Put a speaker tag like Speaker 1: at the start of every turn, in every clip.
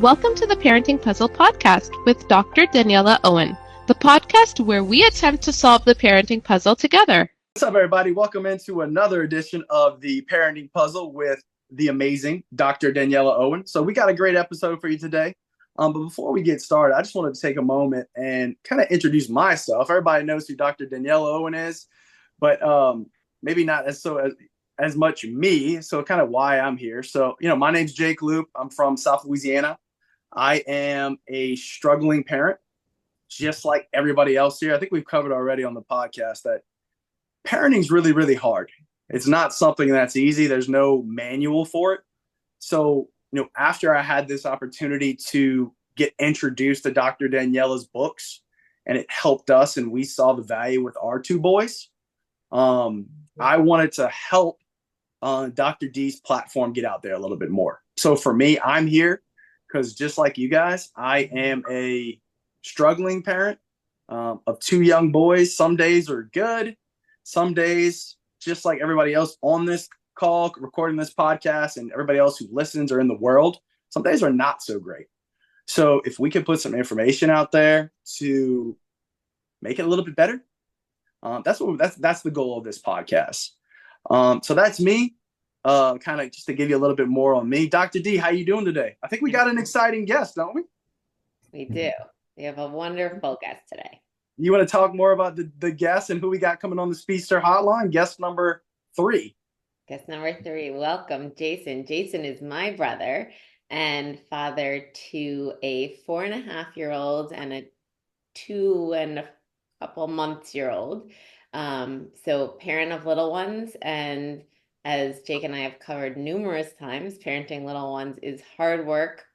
Speaker 1: Welcome to the Parenting Puzzle Podcast with Dr. Daniela Owen, the podcast where we attempt to solve the parenting puzzle together.
Speaker 2: What's up, everybody? Welcome into another edition of the Parenting Puzzle with the amazing Dr. Daniela Owen. So we got a great episode for you today. But before we get started, I just wanted to take a moment and kind of introduce myself. Everybody knows who Dr. Daniela Owen is, but maybe not as much me. So kind of why I'm here. So, my name's Jake Loop. I'm from South Louisiana. I am a struggling parent, just like everybody else here. I think we've covered already on the podcast that parenting is really, really hard. It's not something that's easy. There's no manual for it. So, after I had this opportunity to get introduced to Dr. Daniela's books, and it helped us, and we saw the value with our two boys, I wanted to help Dr. D's platform get out there a little bit more. So for me, I'm here because just like you guys, I am a struggling parent of two young boys. Some days are good. Some days, just like everybody else on this call, recording this podcast, and everybody else who listens or in the world, some days are not so great. So if we can put some information out there to make it a little bit better, that's the goal of this podcast. So that's me. Kind of just to give you a little bit more on me. Dr. D, how you doing today? I think we got an exciting guest, don't we?
Speaker 3: We do. We have a wonderful guest today.
Speaker 2: You want to talk more about the guest and who we got coming on the Speedster Hotline? Guest number 3.
Speaker 3: Guest number 3. Welcome, Jason. Jason is my brother and father to a 4.5-year-old and a 2 and a couple months year old. So parent of little ones. And as Jake and I have covered numerous times, parenting little ones is hard work,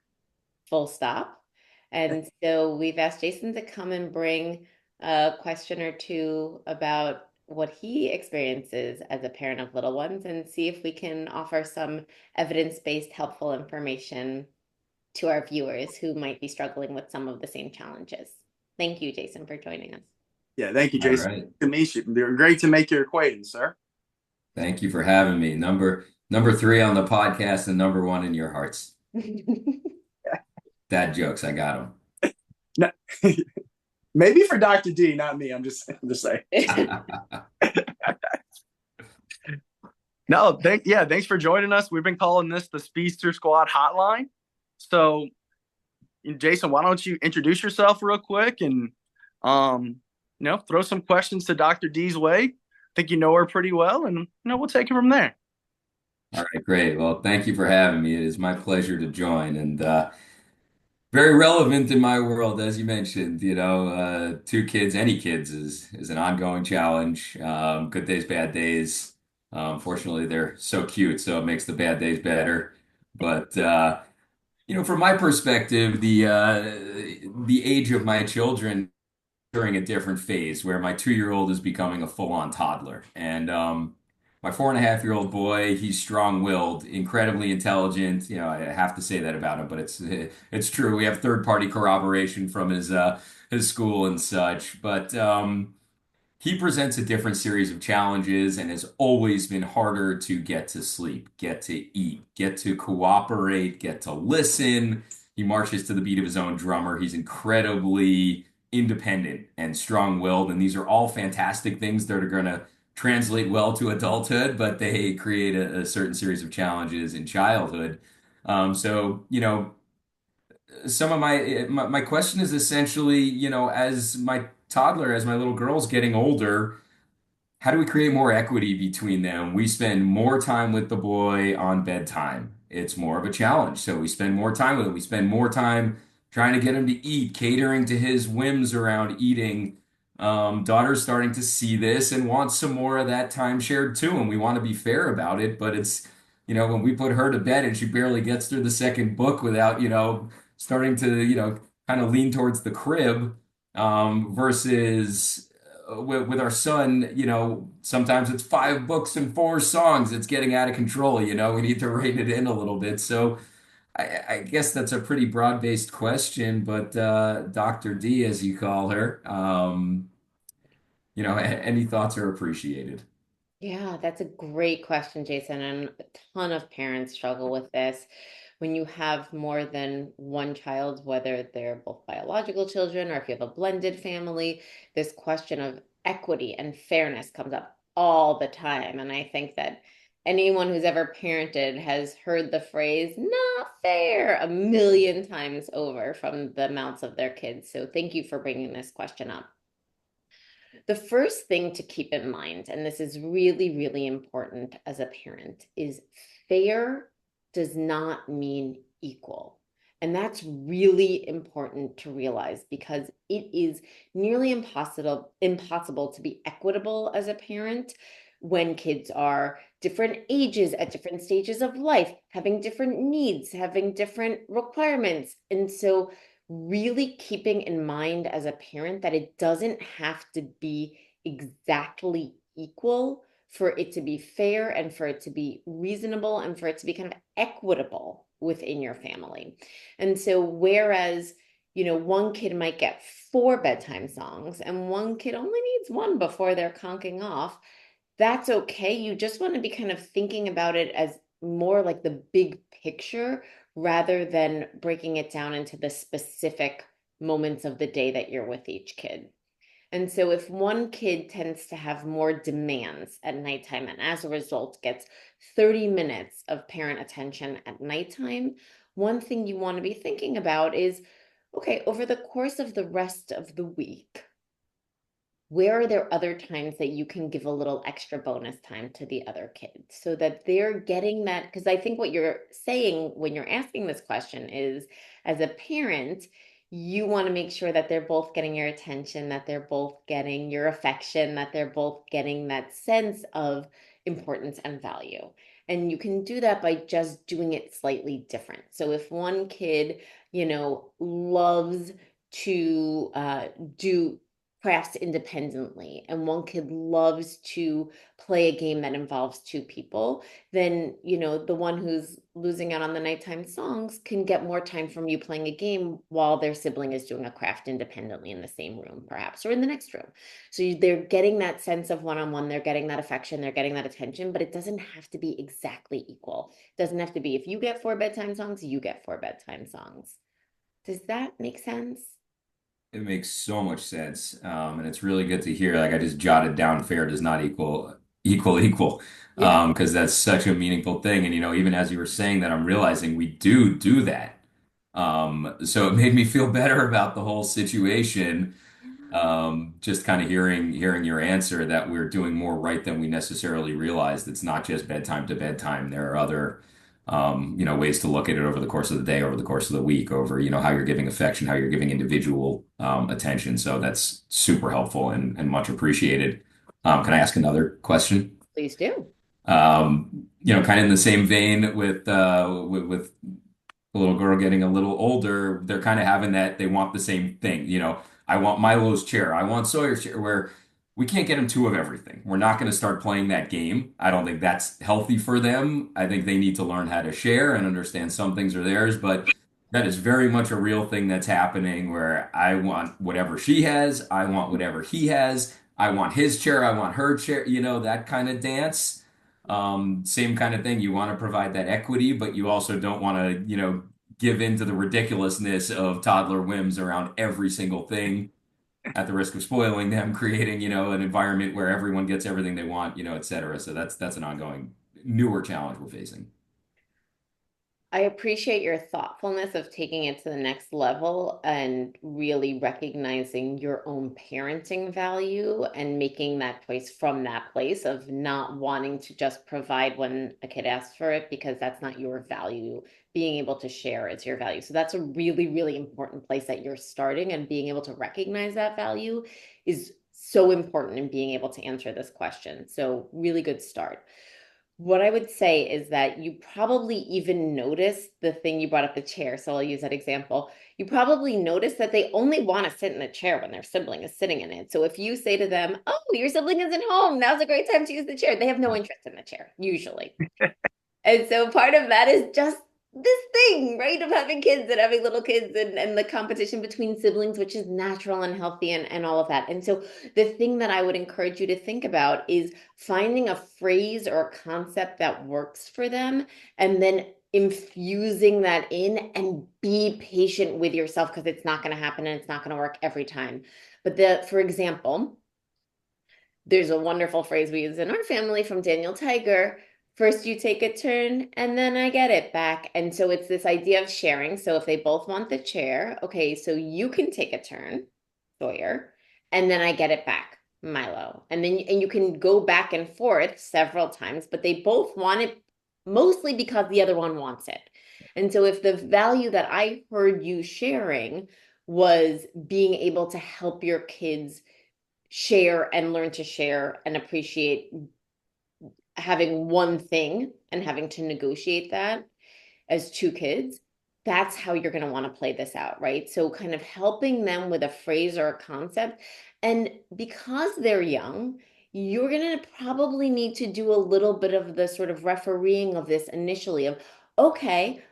Speaker 3: full stop. And so we've asked Jason to come and bring a question or two about what he experiences as a parent of little ones and see if we can offer some evidence-based helpful information to our viewers who might be struggling with some of the same challenges. Thank you, Jason, for joining us.
Speaker 2: Yeah, thank you, Jason.
Speaker 4: All right.
Speaker 2: To meet you. They're great to make your acquaintance, sir.
Speaker 4: Thank you for having me. Number 3 on the podcast and number 1 in your hearts. Dad jokes, I got them.
Speaker 2: No, maybe for Dr. D, not me. I'm just saying. No, thanks for joining us. We've been calling this the Speedster Squad Hotline. So, Jason, why don't you introduce yourself real quick and throw some questions to Dr. D's way. I think you know her pretty well, and we'll take it from there.
Speaker 4: All right, great. Well, thank you for having me. It is my pleasure to join, and very relevant in my world, as you mentioned. 2 kids, any kids, is an ongoing challenge. Good days, bad days. Fortunately, they're so cute, so it makes the bad days better. But from my perspective, the age of my children during a different phase where my 2-year-old is becoming a full-on toddler. And my 4.5-year-old boy, he's strong-willed, incredibly intelligent. I have to say that about him, but it's true. We have third-party corroboration from his school and such. But he presents a different series of challenges and has always been harder to get to sleep, get to eat, get to cooperate, get to listen. He marches to the beat of his own drummer. He's incredibly independent and strong-willed, and these are all fantastic things that are going to translate well to adulthood, but they create a certain series of challenges in childhood. Some of my question is essentially, as my toddler, as my little girl's getting older, how do we create more equity between them? We spend more time with the boy on bedtime. It's more of a challenge, so we spend more time with him. We spend more time trying to get him to eat, catering to his whims around eating. Daughter's starting to see this and wants some more of that time shared too, and we want to be fair about it, but it's, when we put her to bed and she barely gets through the second book without, starting to, kind of lean towards the crib, versus with our son, sometimes it's 5 books and 4 songs. It's getting out of control, we need to rein it in a little bit. So I guess that's a pretty broad-based question, but Dr. D, as you call her, any thoughts are appreciated.
Speaker 3: Yeah, that's a great question, Jason. And a ton of parents struggle with this. when you have more than one child, whether they're both biological children or if you have a blended family, this question of equity and fairness comes up all the time. And I think that anyone who's ever parented has heard the phrase "not fair" a million times over from the mouths of their kids. So thank you for bringing this question up. The first thing to keep in mind, and this is really, really important as a parent, is fair does not mean equal. And that's really important to realize because it is nearly impossible to be equitable as a parent when kids are different ages at different stages of life, having different needs, having different requirements. And so really keeping in mind as a parent that it doesn't have to be exactly equal for it to be fair and for it to be reasonable and for it to be kind of equitable within your family. And so whereas, one kid might get 4 bedtime songs and one kid only needs one before they're conking off, that's okay. You just want to be kind of thinking about it as more like the big picture rather than breaking it down into the specific moments of the day that you're with each kid. And so if one kid tends to have more demands at nighttime and as a result gets 30 minutes of parent attention at nighttime, one thing you want to be thinking about is, okay, over the course of the rest of the week, where are there other times that you can give a little extra bonus time to the other kids so that they're getting that? Because I think what you're saying when you're asking this question is, as a parent, you want to make sure that they're both getting your attention, that they're both getting your affection, that they're both getting that sense of importance and value. And you can do that by just doing it slightly different. So if one kid, loves to do crafts independently and one kid loves to play a game that involves 2 people, then the one who's losing out on the nighttime songs can get more time from you playing a game while their sibling is doing a craft independently in the same room perhaps or in the next room. So they're getting that sense of one-on-one, they're getting that affection, they're getting that attention, but it doesn't have to be exactly equal. It doesn't have to be if you get 4 bedtime songs, you get 4 bedtime songs. Does that make sense?
Speaker 4: It makes so much sense. And it's really good to hear. Like I just jotted down fair does not equal,
Speaker 3: Yeah.
Speaker 4: because that's such a meaningful thing. And, even as you were saying that, I'm realizing we do that. So it made me feel better about the whole situation. Just kind of hearing your answer that we're doing more right than we necessarily realized. It's not just bedtime to bedtime. There are other, ways to look at it over the course of the day, over the course of the week, over, how you're giving affection, how you're giving individual, attention. So that's super helpful and much appreciated. Can I ask another question?
Speaker 3: Please do.
Speaker 4: Kind of in the same vein with the little girl getting a little older, they're kind of having that they want the same thing. I want Milo's chair, I want Sawyer's chair, where we can't get them 2 of everything. We're not going to start playing that game. I don't think that's healthy for them. I think they need to learn how to share and understand some things are theirs, but that is very much a real thing that's happening where I want whatever she has, I want whatever he has, I want his chair, I want her chair, that kind of dance. Same kind of thing. You want to provide that equity, but you also don't want to, give in to the ridiculousness of toddler whims around every single thing at the risk of spoiling them, creating, an environment where everyone gets everything they want, et cetera. So that's an ongoing newer challenge we're facing.
Speaker 3: I appreciate your thoughtfulness of taking it to the next level and really recognizing your own parenting value and making that choice from that place of not wanting to just provide when a kid asks for it because that's not your value. Being able to share is your value. So that's a really, really important place that you're starting, and being able to recognize that value is so important in being able to answer this question. So really good start. What I would say is that you probably even notice the thing you brought up, the chair. So I'll use that example. You probably notice that they only want to sit in the chair when their sibling is sitting in it. So if you say to them, "Oh, your sibling isn't home. Now's a great time to use the chair," they have no interest in the chair, usually. And so part of that is just this thing, right, of having kids and having little kids and the competition between siblings, which is natural and healthy and all of that. And so the thing that I would encourage you to think about is finding a phrase or a concept that works for them and then infusing that in, and be patient with yourself, because it's not going to happen and it's not going to work every time. But for example, there's a wonderful phrase we use in our family from Daniel Tiger: first you take a turn and then I get it back. And so it's this idea of sharing. So if they both want the chair, okay, so you can take a turn, Sawyer, and then I get it back, Milo. And then you can go back and forth several times, but they both want it mostly because the other one wants it. And so if the value that I heard you sharing was being able to help your kids share and learn to share and appreciate having one thing and having to negotiate that as two kids, that's how you're going to want to play this out, right? So kind of helping them with a phrase or a concept. And because they're young, you're going to probably need to do a little bit of the sort of refereeing of this initially of, okay,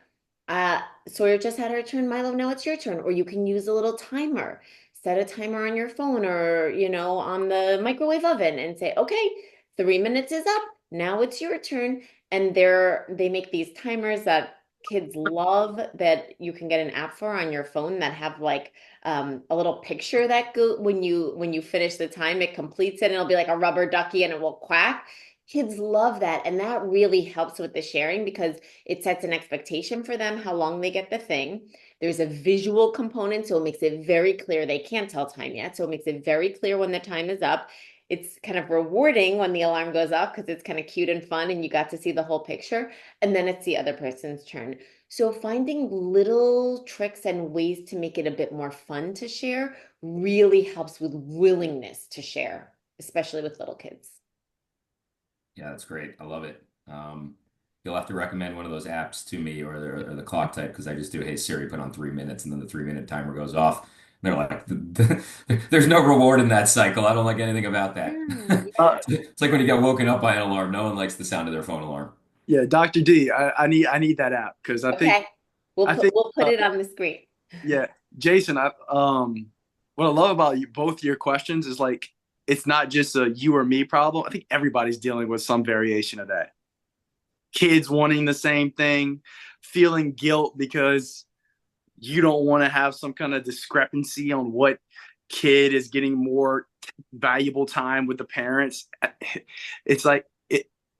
Speaker 3: Sawyer just had her turn, Milo, now it's your turn. Or you can use a little timer. Set a timer on your phone or, on the microwave oven and say, okay, 3 minutes is up. Now it's your turn. And they make these timers that kids love, that you can get an app for on your phone, that have like a little picture that go when you finish the time, it completes it, and it'll be like a rubber ducky and it will quack. Kids love that. And that really helps with the sharing, because it sets an expectation for them how long they get the thing. There's a visual component, so it makes it very clear. They can't tell time yet, so it makes it very clear when the time is up. It's kind of rewarding when the alarm goes off, because it's kind of cute and fun and you got to see the whole picture. And then it's the other person's turn. So finding little tricks and ways to make it a bit more fun to share really helps with willingness to share, especially with little kids.
Speaker 4: Yeah, that's great. I love it. You'll have to recommend one of those apps to me, or the clock type, because I just do, hey Siri, put on 3 minutes, and then the 3 minute timer goes off. And they're like, there's no reward in that cycle. I don't like anything about that.
Speaker 2: Uh,
Speaker 4: It's like when you get woken up by an alarm. No one likes the sound of their phone alarm.
Speaker 2: yeah, Dr. D, I need that app because
Speaker 3: Okay. We'll
Speaker 2: I
Speaker 3: put
Speaker 2: think
Speaker 3: we'll put it on the screen.
Speaker 2: yeah, Jason, what I love about both your questions is like it's not just a you or me problem. I think everybody's dealing with some variation of that. Kids wanting the same thing, feeling guilt because you don't want to have some kind of discrepancy on what kid is getting more valuable time with the parents. It's like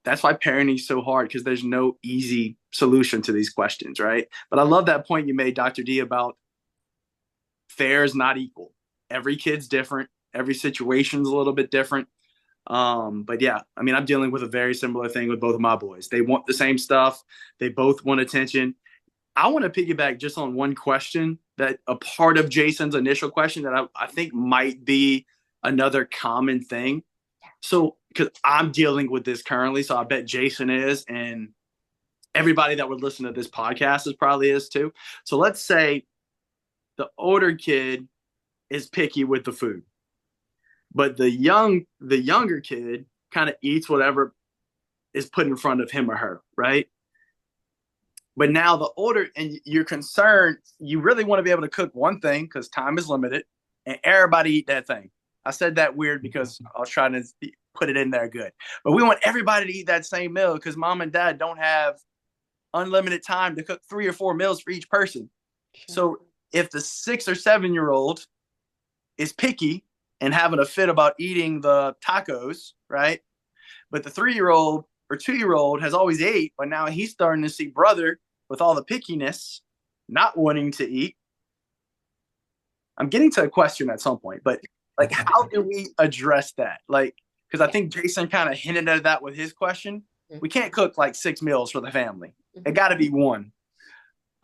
Speaker 2: that's why parenting is so hard, because there's no easy solution to these questions, right? But I love that point you made, Dr. D, about fair is not equal. Every kid's different. Every situation's a little bit different. But yeah, I mean, I'm dealing with a very similar thing with both of my boys. They want the same stuff. They both want attention. I want to piggyback just on one question, that a part of Jason's initial question that I think might be another common thing. So, because I'm dealing with this currently, so I bet Jason is, and everybody that would listen to this podcast probably is too. So let's say the older kid is picky with the food, but the younger kid kind of eats whatever is put in front of him or her, right? But now the older, and you're concerned, you really want to be able to cook one thing because time is limited, and everybody eat that thing. I said that weird because I was trying to put it in there good. But we want everybody to eat that same meal because mom and dad don't have unlimited time to cook 3 or 4 meals for each person. Sure. So if the 6 or 7-year-old is picky and having a fit about eating the tacos, right? But the 3-year-old or 2-year-old has always ate, but now he's starting to see brother with all the pickiness, not wanting to eat. I'm getting to a question at some point, but like, how do we address that? Like, because I think Jason kind of hinted at that with his question. We can't cook like 6 meals for the family. It got to be one.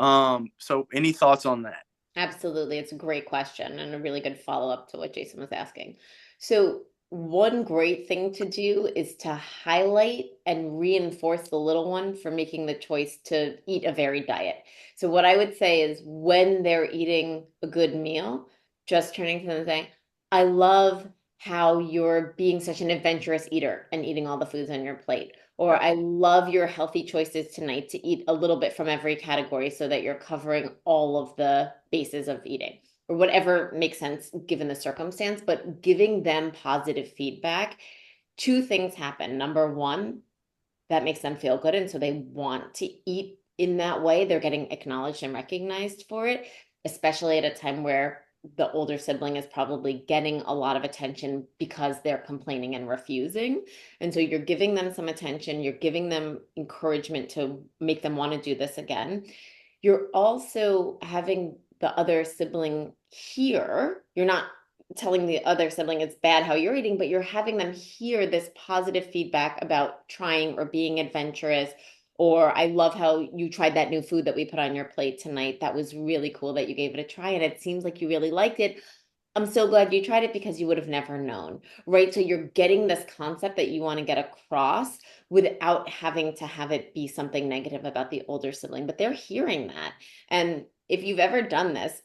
Speaker 2: So any thoughts on that?
Speaker 3: Absolutely. It's a great question and a really good follow-up to what Jason was asking. So one great thing to do is to highlight and reinforce the little one for making the choice to eat a varied diet. So what I would say is, when they're eating a good meal, just turning to them and saying, I love how you're being such an adventurous eater and eating all the foods on your plate. Or I love your healthy choices tonight to eat a little bit from every category so that you're covering all of the bases of eating, or whatever makes sense given the circumstance. But giving them positive feedback, 2 things happen. Number one, that makes them feel good, and so they want to eat in that way, they're getting acknowledged and recognized for it, especially at a time where the older sibling is probably getting a lot of attention because they're complaining and refusing. And so you're giving them some attention, you're giving them encouragement to make them want to do this again. You're also having the other sibling hear, you're not telling the other sibling it's bad how you're eating, but you're having them hear this positive feedback about trying or being adventurous. Or I love how you tried that new food that we put on your plate tonight. That was really cool that you gave it a try and it seems like you really liked it. I'm so glad you tried it because you would have never known, right? So you're getting this concept that you want to get across without having to have it be something negative about the older sibling, but they're hearing that. And if you've ever done this,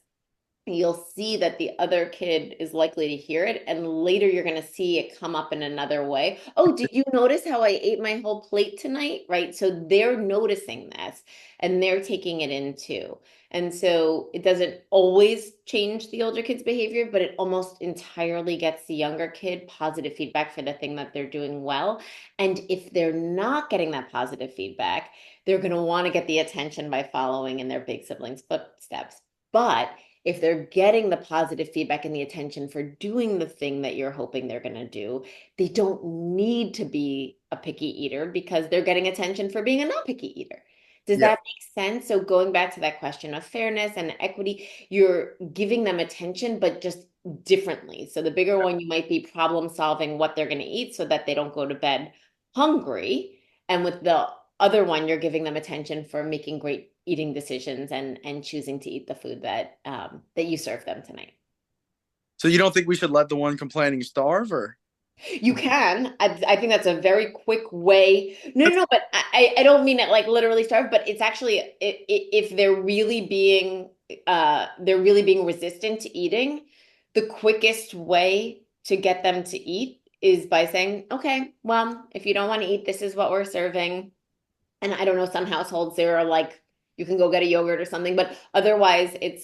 Speaker 3: you'll see that the other kid is likely to hear it, and later you're going to see it come up in another way. Oh, did you notice how I ate my whole plate tonight? Right? So they're noticing this and they're taking it in too. And so it doesn't always change the older kid's behavior, but it almost entirely gets the younger kid positive feedback for the thing that they're doing well. And if they're not getting that positive feedback, they're going to want to get the attention by following in their big siblings' footsteps. But if they're getting the positive feedback and the attention for doing the thing that you're hoping they're going to do, they don't need to be a picky eater because they're getting attention for being a not picky eater. Does
Speaker 2: Yeah.
Speaker 3: that make sense? So going back to that question of fairness and equity, you're giving them attention, but just differently. So the bigger one, you might be problem solving what they're going to eat so that they don't go to bed hungry. And with the other one, you're giving them attention for making great eating decisions and choosing to eat the food that that you serve them tonight.
Speaker 2: So you don't think we should let the one complaining starve, or?
Speaker 3: You can. I think that's a very quick way. No, but I don't mean it like literally starve, but it's actually if they're really being resistant to eating, the quickest way to get them to eat is by saying, okay, well, if you don't want to eat, this is what we're serving. And I don't know, some households there are like, you can go get a yogurt or something, but otherwise it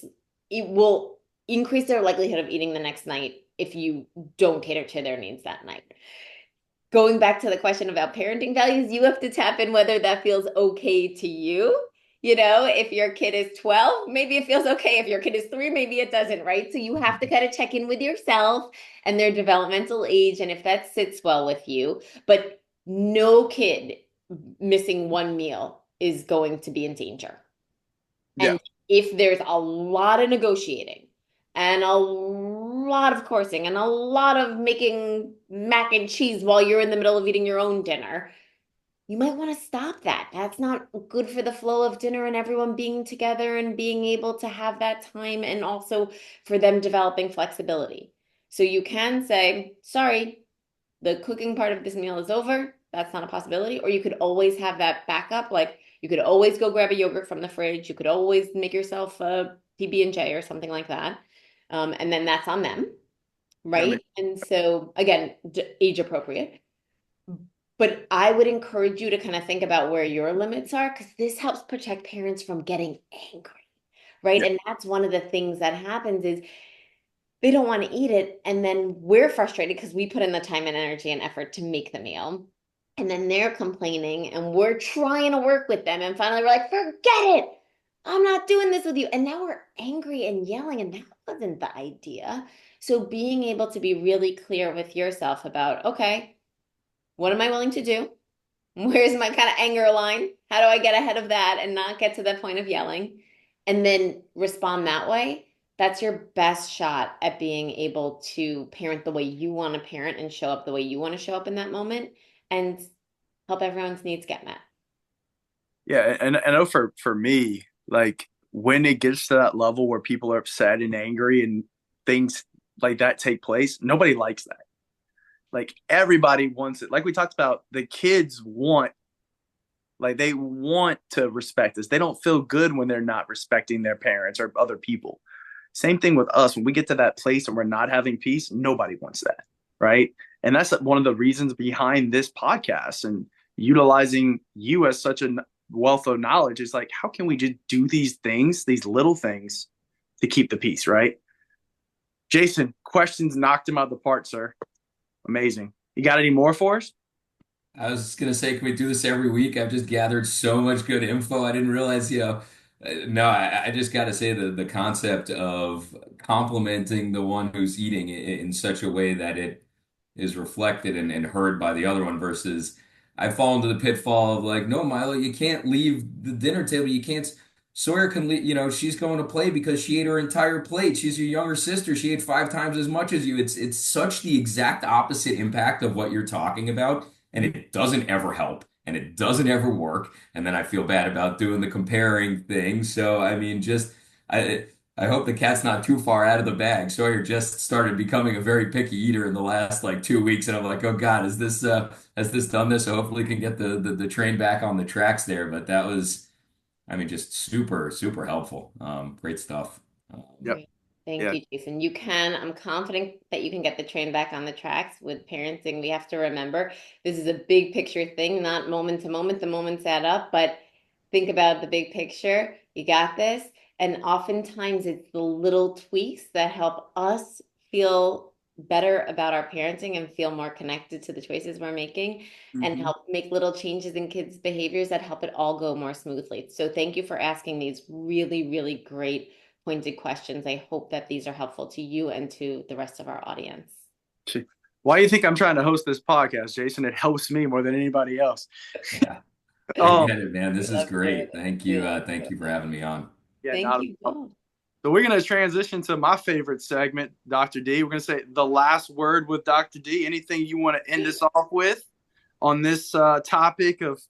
Speaker 3: will increase their likelihood of eating the next night if you don't cater to their needs that night. Going back to the question about parenting values, you have to tap in whether that feels okay to you. You know, if your kid is 12, maybe it feels okay. If your kid is 3, maybe it doesn't, right? So you have to kind of check in with yourself and their developmental age and if that sits well with you. But no kid missing one meal is going to be in danger.
Speaker 2: Yeah.
Speaker 3: And if there's a lot of negotiating and a lot of coursing and a lot of making mac and cheese while you're in the middle of eating your own dinner, you might want to stop that. That's not good for the flow of dinner and everyone being together and being able to have that time and also for them developing flexibility. So you can say, sorry, the cooking part of this meal is over. That's not a possibility. Or you could always have that backup. Like you could always go grab a yogurt from the fridge. You could always make yourself a PB&J or something like that. And then that's on them, right? And so again, age appropriate. But I would encourage you to kind of think about where your limits are because this helps protect parents from getting angry, right?
Speaker 2: Yeah.
Speaker 3: And that's one of the things that happens is they don't want to eat it. And then we're frustrated because we put in the time and energy and effort to make the meal. And then they're complaining and we're trying to work with them. And finally, we're like, forget it. I'm not doing this with you. And now we're angry and yelling. And that wasn't the idea. So being able to be really clear with yourself about, okay, what am I willing to do? Where's my kind of anger line? How do I get ahead of that and not get to the point of yelling? And then respond that way. That's your best shot at being able to parent the way you want to parent and show up the way you want to show up in that moment and help everyone's needs get met.
Speaker 2: Yeah, and I know for me, like when it gets to that level where people are upset and angry and things like that take place, nobody likes that. Like everybody wants it. Like we talked about, the kids want, like they want to respect us. They don't feel good when they're not respecting their parents or other people. Same thing with us. When we get to that place and we're not having peace, nobody wants that, right? And that's one of the reasons behind this podcast and utilizing you as such a wealth of knowledge is like, how can we just do these things, these little things to keep the peace, right? Jason, questions knocked him out of the park, sir. Amazing. You got any more for us?
Speaker 4: I was gonna say, can we do this every week? I've just gathered so much good info. I didn't realize, no, I just gotta say the concept of complimenting the one who's eating in such a way that it is reflected and heard by the other one versus I fall into the pitfall of like, no, Milo, you can't leave the dinner table. You can't. Sawyer can leave, she's going to play because she ate her entire plate. She's your younger sister. She ate 5 times as much as you. It's such the exact opposite impact of what you're talking about, and it doesn't ever help, and it doesn't ever work. And then I feel bad about doing the comparing thing. So I mean, I hope the cat's not too far out of the bag. Sawyer just started becoming a very picky eater in the last like 2 weeks, and I'm like, oh God, has this done this? So hopefully can get the train back on the tracks there. But that was, I mean, just super, super helpful. Great stuff.
Speaker 2: Yep.
Speaker 3: Great. Thank
Speaker 2: Yeah.
Speaker 3: you, Jason. I'm confident that you can get the train back on the tracks with parenting. We have to remember this is a big picture thing, not moment to moment. The moments add up, but think about the big picture. You got this. And oftentimes it's the little tweaks that help us feel better about our parenting and feel more connected to the choices we're making and
Speaker 2: Mhm.
Speaker 3: help make little changes in kids' behaviors that help it all go more smoothly. So thank you for asking these really, really great pointed questions. I hope that these are helpful to you and to the rest of our audience.
Speaker 2: Why do you think I'm trying to host this podcast, Jason? It helps me more than anybody else.
Speaker 4: Yeah, I
Speaker 2: Um,
Speaker 4: get it, man.
Speaker 3: We
Speaker 4: This is
Speaker 3: love to hear
Speaker 4: great.
Speaker 3: that.
Speaker 4: Thank
Speaker 3: We
Speaker 4: you.
Speaker 3: love to
Speaker 4: Thank
Speaker 3: hear
Speaker 4: you for
Speaker 3: that.
Speaker 4: having me on.
Speaker 2: yeah,
Speaker 3: Thank
Speaker 2: not a
Speaker 3: you
Speaker 2: problem.
Speaker 3: both.
Speaker 2: So we're going to transition to my favorite segment, Dr. D. We're going to say the last word with Dr. D. Anything you want to end us off with on this topic of,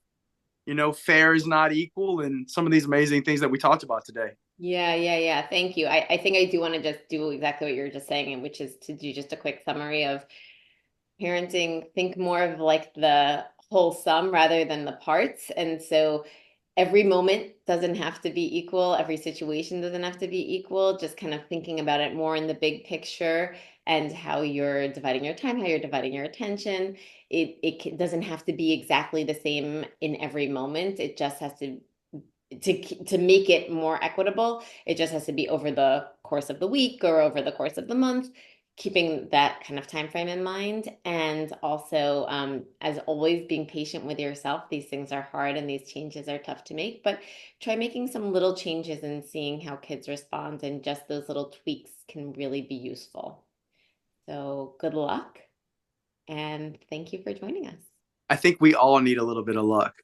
Speaker 2: fair is not equal and some of these amazing things that we talked about today?
Speaker 3: Yeah. Thank you. I think I do want to just do exactly what you were just saying, which is to do just a quick summary of parenting. Think more of like the whole sum rather than the parts. And so every moment doesn't have to be equal. Every situation doesn't have to be equal. Just kind of thinking about it more in the big picture and how you're dividing your time, how you're dividing your attention. Doesn't have to be exactly the same in every moment. It just has to make it more equitable. It just has to be over the course of the week or over the course of the month, keeping that kind of time frame in mind. And also, as always, being patient with yourself. These things are hard and these changes are tough to make, but try making some little changes and seeing how kids respond. And just those little tweaks can really be useful. So good luck. And thank you for joining us.
Speaker 2: I think we all need a little bit of luck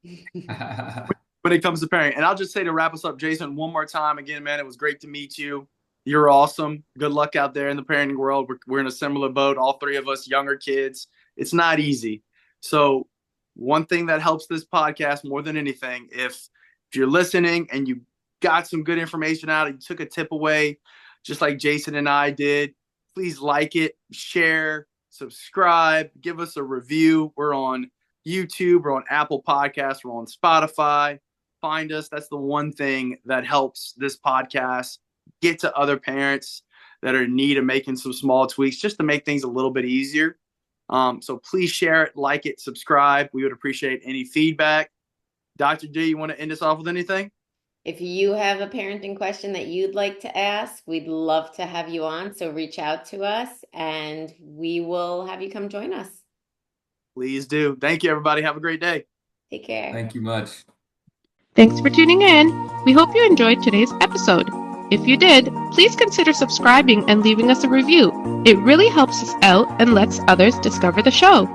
Speaker 2: when it comes to parenting. And I'll just say to wrap us up, Jason, one more time. Again, man, it was great to meet you. You're awesome. Good luck out there in the parenting world. We're in a similar boat, all three of us, younger kids. It's not easy. So one thing that helps this podcast more than anything, if you're listening and you got some good information out, you took a tip away, just like Jason and I did, please like it, share, subscribe, give us a review. We're on YouTube, we're on Apple Podcasts, we're on Spotify. Find us. That's the one thing that helps this podcast get to other parents that are in need of making some small tweaks just to make things a little bit easier. So please share it, like it, subscribe. We would appreciate any feedback. Dr. D, you want to end us off with anything?
Speaker 3: If you have a parenting question that you'd like to ask, we'd love to have you on. So reach out to us and we will have you come join us.
Speaker 2: Please do. Thank you, everybody. Have a great day.
Speaker 3: Take care.
Speaker 4: Thank you much.
Speaker 1: Thanks for tuning in. We hope you enjoyed today's episode. If you did, please consider subscribing and leaving us a review. It really helps us out and lets others discover the show.